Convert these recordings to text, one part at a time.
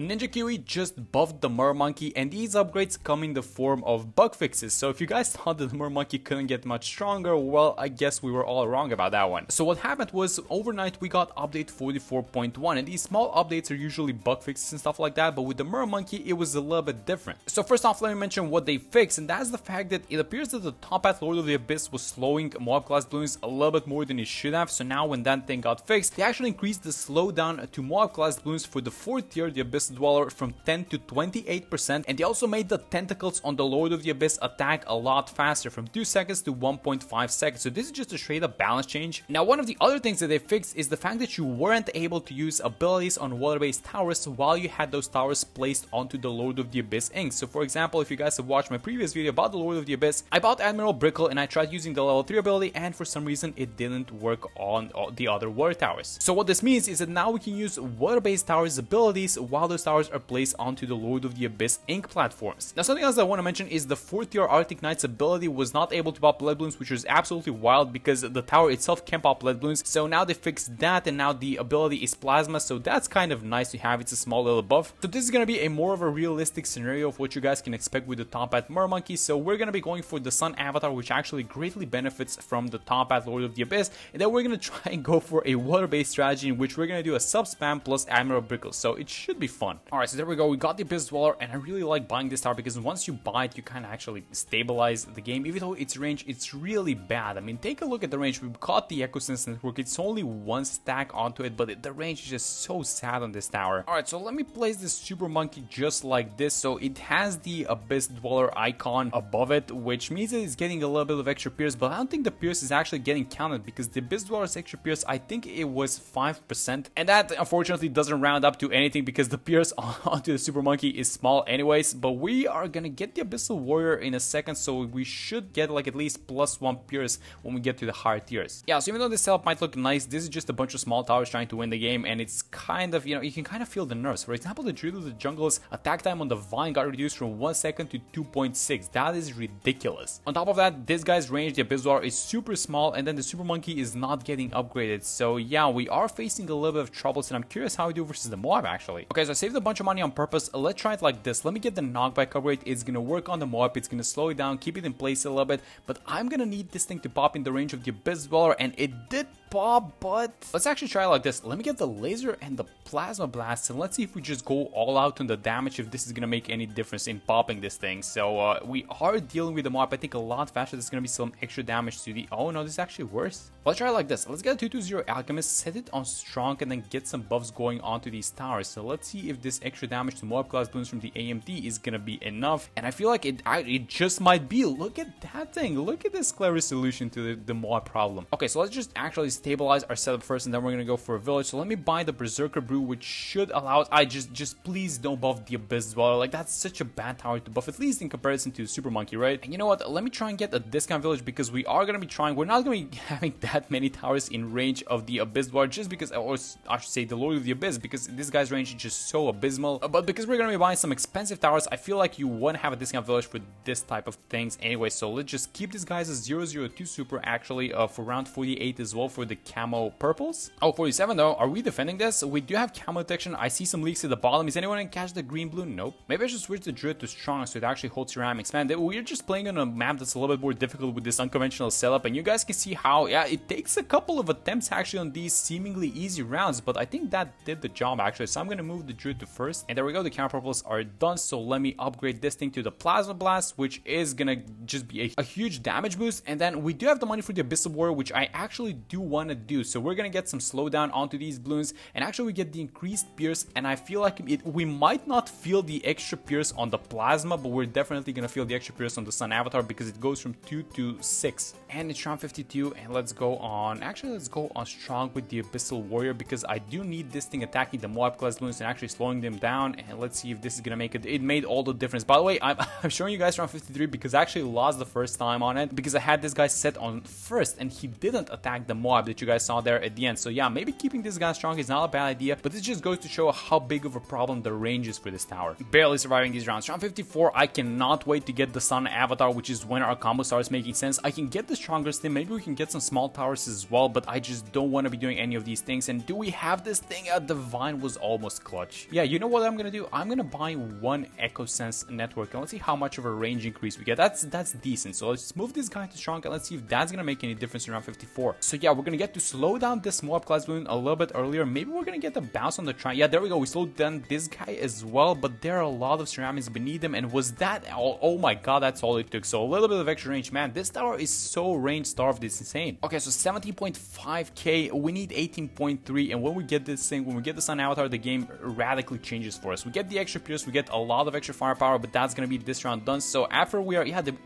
Ninjakiwi just buffed the Mermonkey, and these upgrades come in the form of bug fixes. So if you guys thought that the Mermonkey couldn't get much stronger, well, I guess we were all wrong about that one. So what happened was, overnight we got update 44.1, and these small updates are usually bug fixes and stuff like that, but with the Mermonkey it was a little bit different. So first off, let me mention what they fixed, and that's the fact that it appears that the top path Lord of the Abyss was slowing mob class balloons a little bit more than it should have. So now when that thing got fixed, they actually increased the slowdown to mob class balloons for the 4th tier, the Abyss Dweller, from 10 to 28%, and they also made the tentacles on the Lord of the Abyss attack a lot faster, from 2 seconds to 1.5 seconds. So this is just a straight up balance change. Now, one of the other things that they fixed is the fact that you weren't able to use abilities on water-based towers while you had those towers placed onto the Lord of the Abyss ink. So for example, if you guys have watched my previous video about the Lord of the Abyss, I bought Admiral Brickle and I tried using the level 3 ability, and for some reason it didn't work on the other water towers. So what this means is that now we can use water-based towers abilities while those towers are placed onto the Lord of the Abyss ink platforms. Now, something else I want to mention is the 4th tier Arctic Knight's ability was not able to pop lead balloons, which was absolutely wild because the tower itself can pop lead balloons. So now they fixed that, and now the ability is plasma, so that's kind of nice to have. It's a small little buff. So this is going to be a more of a realistic scenario of what you guys can expect with the top path Mermonkey. So we're going to be going for the Sun avatar, which actually greatly benefits from the top path Lord of the Abyss, and then we're going to try and go for a water-based strategy in which we're going to do a sub spam plus Admiral Brickle, so it should be fun. Alright, so there we go. We got the Abyss Dweller, and I really like buying this tower because once you buy it, you kind of actually stabilize the game, even though its range, it's really bad. I mean, take a look at the range. We've got the Ecosense Network. It's only one stack onto it, but the range is just so sad on this tower. Alright, so let me place this Super Monkey just like this. So it has the Abyss Dweller icon above it, which means that it's getting a little bit of extra pierce, but I don't think the pierce is actually getting counted because the Abyss Dweller's extra pierce, I think it was 5%, and that unfortunately doesn't round up to anything because the pierce onto the Super Monkey is small anyways. But we are gonna get the Abyssal Warrior in a second, so we should get like at least +1 pierce when we get to the higher tiers. Yeah, so even though this setup might look nice, this is just a bunch of small towers trying to win the game, and it's kind of, you know, you can kind of feel the nerves. For example, the Druid of the Jungle's attack time on the Vine got reduced from 1 second to 2.6. That is ridiculous. On top of that, this guy's range, the Abyss Dweller, is super small, and then the Super Monkey is not getting upgraded. So yeah, we are facing a little bit of troubles, and I'm curious how we do versus the Moab actually. Okay, so I saved a bunch of money on purpose. Let's try it like this. Let me get the knockback upgrade. It's gonna work on the Moab. It's gonna slow it down, keep it in place a little bit, but I'm gonna need this thing to pop in the range of the Abyss Dweller, and it did pop, but let's actually try it like this. Let me get the laser and the plasma blast, and let's see if we just go all out on the damage, if this is gonna make any difference in popping this thing. So we are dealing with the Moab, I think, a lot faster. There's gonna be some extra damage to the, oh no, this is actually worse. Let's try it like this. Let's get a 220 Alchemist, set it on strong, and then get some buffs going onto these towers. So let's see if this extra damage to Moab class balloons from the AMD is gonna be enough, and I feel like it just might be. Look at that thing. Look at this clever solution to the Moab problem. Okay, so let's just actually stabilize our setup first, and then we're gonna go for a village. So let me buy the Berserker Brew, which should allow us, I just please don't buff the Abyss Dweller. Like, that's such a bad tower to buff, at least in comparison to Super Monkey, right? And you know what, let me try and get a discount village, because we are gonna be trying, we're not gonna be having that many towers in range of the Abyss Dweller, just because, or I should say the Lord of the Abyss, because this guy's range is just so abysmal. But because we're gonna be buying some expensive towers, I feel like you won't have a discount village for this type of things anyway. So let's just keep this guy as a 002 super actually, for round 48 as well for the camo purples. Oh, 47 though. Are we defending this? We do have camo detection. I see some leaks at the bottom. Is anyone gonna catch the green balloon? Nope. Maybe I should switch the Druid to strong so it actually holds ceramics. Man, we're just playing on a map that's a little bit more difficult with this unconventional setup, and you guys can see how, yeah, it takes a couple of attempts actually on these seemingly easy rounds, but I think that did the job actually. So I'm gonna move the Druid to first, and there we go. The camo purples are done. So let me upgrade this thing to the Plasma Blast, which is gonna just be a huge damage boost. And then we do have the money for the Abyssal Warrior, which I actually do want to do. So we're gonna get some slowdown onto these balloons, and actually we get the increased pierce, and I feel like we might not feel the extra pierce on the Plasma, but we're definitely gonna feel the extra pierce on the Sun Avatar because it goes from 2 to 6. And it's round 52, and let's go on, actually let's go on strong with the Abyssal Warrior, because I do need this thing attacking the Moab class balloons and actually slowing them down. And let's see if this is gonna make it. It made all the difference. By the way, I'm showing you guys round 53 because I actually lost the first time on it, because I had this guy set on first and he didn't attack the Moab that you guys saw there at the end. So yeah, maybe keeping this guy strong is not a bad idea, but this just goes to show how big of a problem the range is for this tower. Barely surviving these rounds. Round 54, I cannot wait to get the Sun Avatar, which is when our combo starts making sense. I can get the stronger stim, maybe we can get some small towers as well, but I just don't want to be doing any of these things. And do we have this thing? Divine was almost clutch. Yeah, you know what I'm gonna do? I'm gonna buy one Echo Sense network and let's see how much of a range increase we get. That's decent. So let's move this guy to strong and let's see if that's gonna make any difference around 54. So yeah, we're gonna get to slow down this mob class balloon a little bit earlier. Maybe we're gonna get the bounce on the try. Yeah, there we go. We slowed down this guy as well, but there are a lot of ceramics beneath him. And was that all? Oh my god, that's all it took. So a little bit of extra range. Man, this tower is so range starved. It's insane. Okay, so 17.5k. We need 18.3. And when we get this thing, when we get the Sun Avatar, the game radically changes for us. We get the extra pierce, we get a lot of extra firepower, but that's gonna be this round done. So after we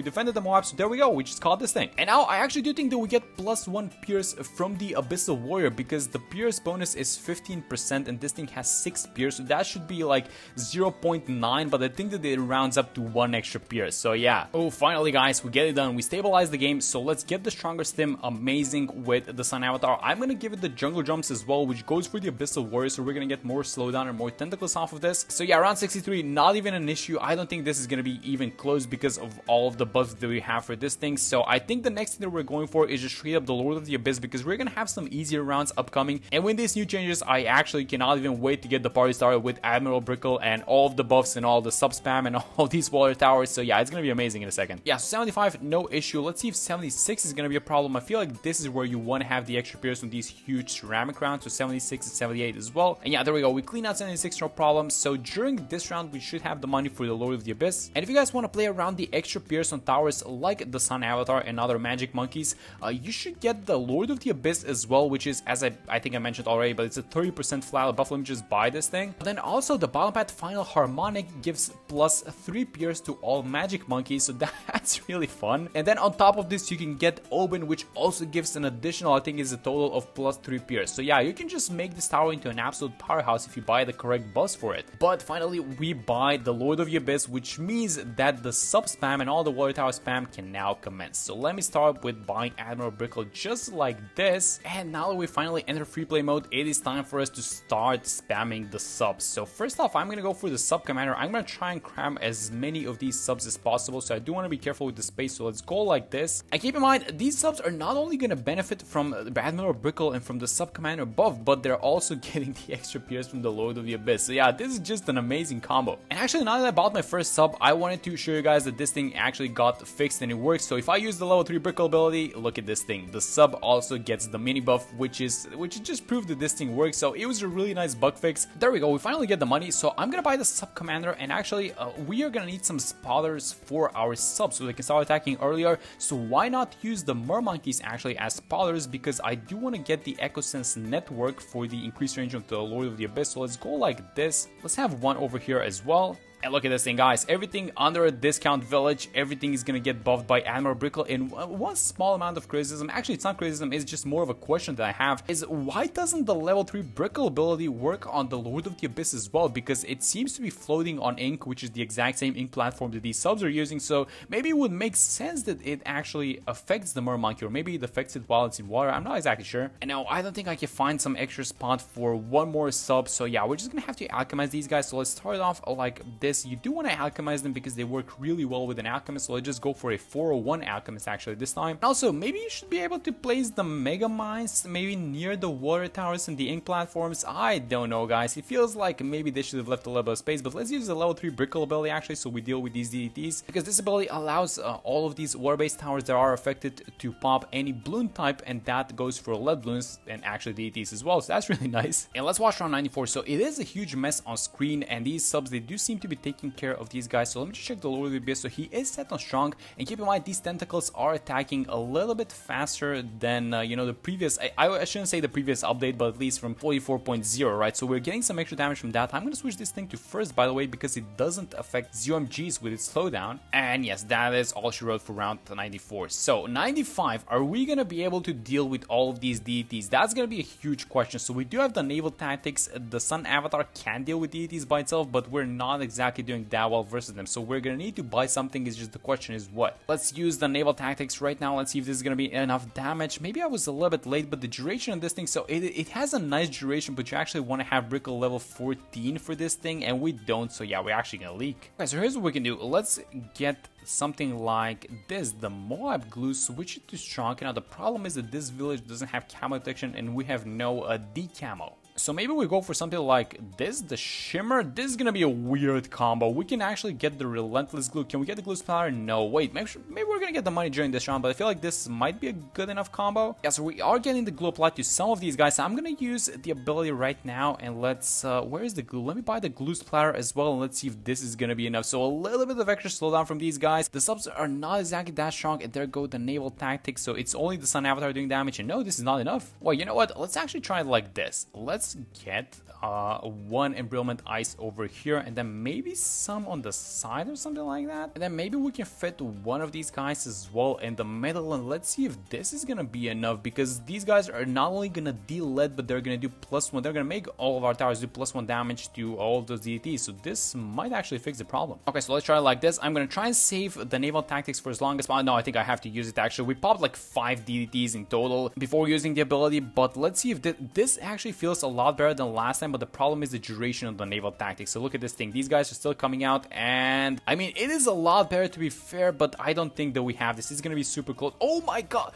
defended the Moab, so there we go. We just caught this thing. And now I actually do think that we get +1 pierce from the Abyssal Warrior because the pierce bonus is 15% and this thing has 6 pierce. So that should be like 0.9, but I think that it rounds up to 1 extra pierce. So yeah. Oh, finally guys, we get it done. We stabilize the game. So let's get the stronger stim amazing with the Sun Avatar. I'm gonna give it the jungle jumps as well, which goes for the Abyssal Warrior. So we're gonna get more slowdown and more tentacles off of this. So yeah, around 63, not even an issue. I don't think this is gonna be even close because of all of the buffs that we have for this thing. So I think the next thing that we're going for is just straight up the Lord of the Abyss because we're gonna have some easier rounds upcoming. And with these new changes, I actually cannot even wait to get the party started with Admiral Brickle and all of the buffs and all the sub spam and all these water towers. So yeah, it's gonna be amazing in a second. Yeah, so 75, no issue. Let's see if 76 is gonna be a problem. I feel like this is where you want to have the extra pierce on these huge ceramic rounds. So 76 and 78 as well. And yeah, there we go. We clean out 76, no problem. So during this round, we should have the money for the Lord of the Abyss. And if you guys want to play around the extra pierce on towers like the Sun Avatar and other magic monkeys, you should get the Lord of the Abyss as well, which is, as I think I mentioned already, but it's a 30% flat buff. Let me just buy this thing. But then also the bottom path final harmonic gives +3 pierce to all magic monkeys, so that's really fun. And then on top of this, you can get Oben, which also gives an additional, I think is a total of +3 pierce. So yeah, you can just make this tower into an absolute powerhouse if you buy the correct buffs for it. But finally, we buy the Lord of the Abyss, which means that the sub spam and all the water tower spam can now commence. So let me start with buying Admiral Brickle just like this. And now that we finally enter free play mode, it is time for us to start spamming the subs. So first off, I'm gonna go for the sub commander. I'm gonna try and cram as many of these subs as possible. So I do want to be careful with the space. So let's go like this. And keep in mind, these subs are not only gonna benefit from the Admiral Brickle and from the sub commander buff, but they're also getting the extra pierce from the Lord of the Abyss. So yeah, this is just an amazing combo. And actually, now that I bought my first sub, I wanted to show you guys that this thing actually got fixed and it works. So if I use the level 3 Brickle ability, look at this thing. The sub also gets the mini buff, which just proved that this thing works. So it was a really nice bug fix. There we go. We finally get the money. So I'm gonna buy the sub commander, and actually we are gonna need some spotters for our subs so they can start attacking earlier. So why not use the Mermonkeys actually as spotters, because I do want to get the Echo Sense network for the increased range of the Lord of the Abyss. So let's go like this. Let's have one over here as well. And look at this thing, guys. Everything under a discount village, everything is gonna get buffed by Admiral Brickle in one small amount of criticism. Actually, it's not criticism, it's just more of a question that I have, is why doesn't the level 3 Brickle ability work on the Lord of the Abyss as well? Because it seems to be floating on ink, which is the exact same ink platform that these subs are using. So maybe it would make sense that it actually affects the Mermonkey, or maybe it affects it while it's in water. I'm not exactly sure. And now I don't think I can find some extra spot for one more sub. So yeah, we're just gonna have to alchemize these guys. So let's start off like this. You do want to alchemize them because they work really well with an alchemist. So let's just go for a 401 alchemist actually this time. And also, maybe you should be able to place the mega mines maybe near the water towers and the ink platforms. I don't know, guys. It feels like maybe they should have left a little bit of space, but let's use the level 3 Brickle ability actually, so we deal with these DDTs, because this ability allows all of these water-based towers that are affected to pop any balloon type, and that goes for lead balloons and actually DDTs as well. So that's really nice. And let's watch round 94. So it is a huge mess on screen, and these subs, they do seem to be taking care of these guys. So let me just check the Lord of the Abyss. So he is set on strong, and keep in mind these tentacles are attacking a little bit faster than you know, the previous, I shouldn't say the previous update, but at least from 44.0, right? So we're getting some extra damage from that. I'm gonna switch this thing to first, by the way, because it doesn't affect ZOMGs with its slowdown. And yes, that is all she wrote for round 94. So 95, are we gonna be able to deal with all of these DDTs? That's gonna be a huge question. So we do have the naval tactics. The Sun Avatar can deal with DDTs by itself, but we're not exactly doing that well versus them. So we're gonna need to buy something. Is just the question is what. Let's use the naval tactics right now. Let's see if this is gonna be enough damage. Maybe I was a little bit late, but the duration of this thing, so it has a nice duration, but you actually want to have Brickle level 14 for this thing, and we don't. So yeah, we're actually gonna leak. Okay, so here's what we can do. Let's get something like this, the Moab glue, switch it to strong. Now the problem is that this village doesn't have camo detection, and we have no D camo. So maybe we go for something like this, the shimmer. This is gonna be a weird combo. We can actually get the relentless glue. Can we get the glue splatter? No, wait, maybe we're gonna get the money during this round, but I feel like this might be a good enough combo. Yeah, so we are getting the glue applied to some of these guys. So I'm gonna use the ability right now, and let's where is the glue? Let me buy the glue splatter as well, and let's see if this is gonna be enough. So a little bit of extra slowdown from these guys. The subs are not exactly that strong, and there go the naval tactics. So it's only the sun avatar doing damage, and no, this is not enough. Well, you know what? Let's actually try it like this. Let's get one embrielment ice over here, and then maybe some on the side or something like that, and then maybe we can fit one of these guys as well in the middle, and let's see if this is gonna be enough, because these guys are not only gonna deal lead, but they're gonna do +1. They're gonna make all of our towers do +1 damage to all of those DDTs, so this might actually fix the problem. Okay, so let's try it like this. I'm gonna try and save the naval tactics for as long as possible. No, I think I have to use it actually. We popped like 5 DDTs in total before using the ability, but let's see if this actually feels a lot better than last time. But the problem is the duration of the naval tactics. So look at this thing. These guys are still coming out, and I mean, it is a lot better to be fair, but I don't think that we have this. It's gonna be super close. Oh my god.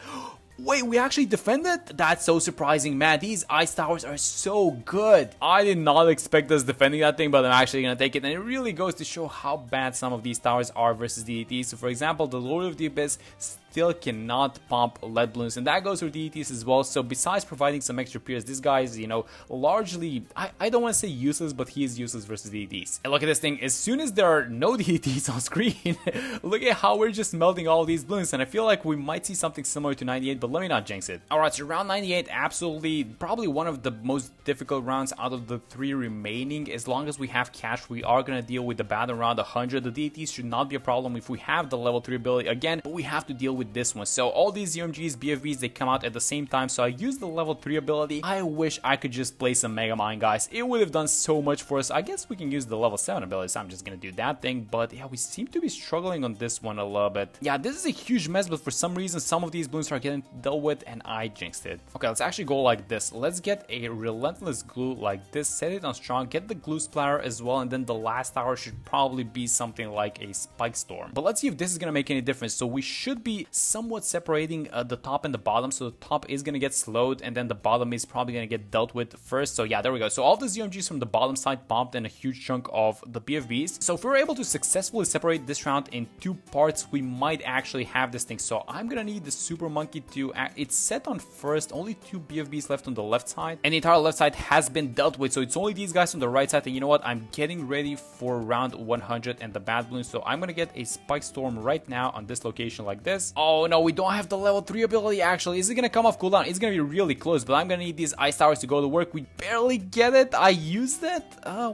Wait, we actually defended? That's so surprising, man. These ice towers are so good. I did not expect us defending that thing, but I'm actually gonna take it. And it really goes to show how bad some of these towers are versus DDTs. So for example, the Lord of the Abyss still cannot pump lead balloons, and that goes for DDTs as well. So besides providing some extra pierce, this guy is, you know, largely, I don't want to say useless, but he is useless versus DDTs. And look at this thing. As soon as there are no DDTs on screen, look at how we're just melting all these balloons, and I feel like we might see something similar to 98, but let me not jinx it. Alright, so round 98, absolutely, probably one of the most difficult rounds out of the 3 remaining. As long as we have cash, we are going to deal with the bad around 100. The DDTs should not be a problem if we have the level 3 ability again, but we have to deal with this one. So all these UMGs, BFBs, they come out at the same time, so I use the level 3 ability. I wish I could just play some Mega Mine, guys. It would have done so much for us. I guess we can use the level 7 ability, so I'm just going to do that thing. But yeah, we seem to be struggling on this one a little bit. Yeah, this is a huge mess, but for some reason, some of these balloons are getting dealt with, and I jinxed it. Okay, let's actually go like this. Let's get a relentless glue like this, set it on strong, get the glue splatter as well, and then the last tower should probably be something like a spike storm. But let's see if this is going to make any difference. So we should be somewhat separating the top and the bottom. So the top is going to get slowed, and then the bottom is probably going to get dealt with first. So yeah, there we go. So all the UMGs from the bottom side popped, and a huge chunk of the BFBs. So if we're able to successfully separate this round in 2 parts, we might actually have this thing. So I'm going to need the Super Monkey to, it's set on first, only 2 BFBs left on the left side, and the entire left side has been dealt with. So it's only these guys on the right side, and you know what? I'm getting ready for round 100 and the bad balloon. So I'm going to get a spike storm right now on this location like this. Oh no, we don't have the level 3 ability actually. Is it gonna come off cooldown? It's gonna be really close, but I'm gonna need these ice towers to go to work. We barely get it. I used it.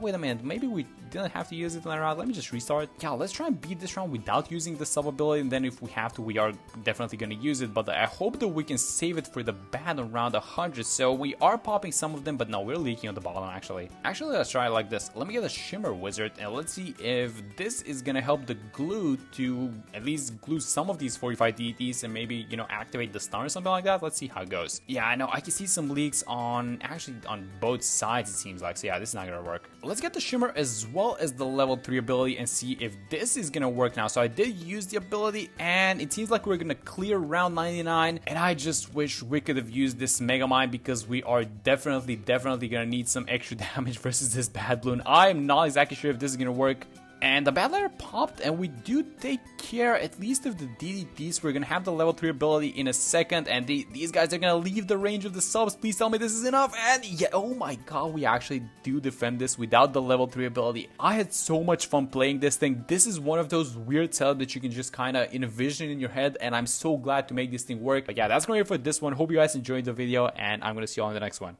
Wait a minute. Maybe we didn't have to use it in that round. Let me just restart. Yeah, let's try and beat this round without using the sub ability, and then if we have to, we are definitely going to use it, but I hope that we can save it for the bad on round 100. So we are popping some of them, but no, we're leaking on the bottom actually. Let's try it like this. Let me get a shimmer wizard, and let's see if this is going to help the glue to at least glue some of these 45 DTs and maybe, you know, activate the stun or something like that. Let's see how it goes. Yeah, I know I can see some leaks on both sides, it seems like. So yeah, this is not going to work. Let's get the shimmer as well as the level 3 ability and see if this is gonna work now. So I did use the ability, and it seems like we're gonna clear round 99, and I just wish we could have used this Mega Mine, because we are definitely gonna need some extra damage versus this bad balloon. I am not exactly sure if this is gonna work. And the bad ladder popped, and we do take care at least of the DDTs. We're gonna have the level 3 ability in a second, and these guys are gonna leave the range of the subs. Please tell me this is enough. And yeah, oh my god, we actually do defend this without the level 3 ability. I had so much fun playing this thing. This is one of those weird setups that you can just kind of envision in your head, and I'm so glad to make this thing work. But yeah, that's gonna be it for this one. Hope you guys enjoyed the video, and I'm gonna see you all in the next one.